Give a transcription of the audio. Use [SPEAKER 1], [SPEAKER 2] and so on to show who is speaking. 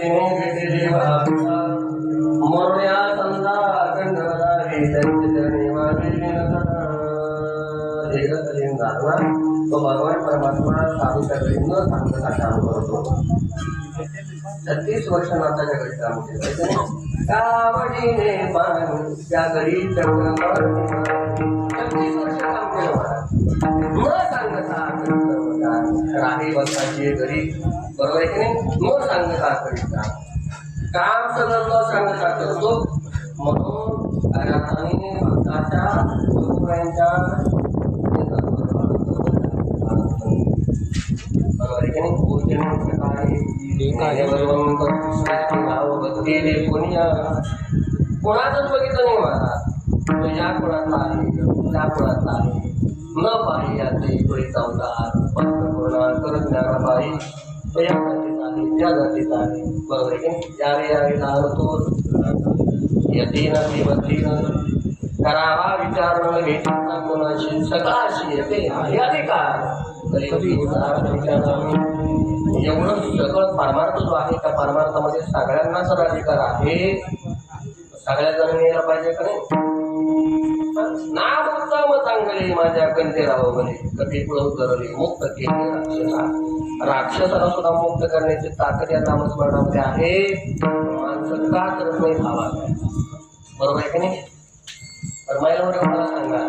[SPEAKER 1] तिने भेटे देवा मोरया संदा अखंडवदारी त्यांचे चरणी वाहिली तो भगवान परमात्मा साधू घरी न सांगता काम करतो. 36 वर्ष नाताच्या घरी काम केलं. कावडीने पान त्या घरी 36 वर्ष काम केलं न सांगता राही बसायची घरी, बरोबर आहे की नाही? न सांगता करीता काम सगळं न सांगता करतो. म्हणून राधाने भक्ताच्या गुरुरायांच्या कोणाचंच बघितलं नाही मला. तुझ्या कोणाचा आहे त्या कोणाचा आहे न पाहिजे ते थोडी चौदार कोणा करत ज्ञाना पाहिजे तुझ्या जातीचा आहे त्या जातीचा आहे, बरोबर आहे की नाही? यावे यावे लागतो यतीन बदलीन करावा विचार न घेता कोणाशी सकाळशी येते अधिकार एवढं सगळं परमार्थ जो आहे त्या परमार्थामध्ये सगळ्यांनाच अधिकार आहे. सगळ्या जणांनी यायला पाहिजे का नाही? नाम उत्तम चांगले माझ्या कंते राहो म्हणे कधी पुढं करले मुक्त केले राक्षसा. राक्षसाला सुद्धा मुक्त करण्याची ताकद या नामस्मरणामध्ये आहे. माणसं का करत नाही भावा, बरोबर आहे की नाही? तर महिला मला सांगा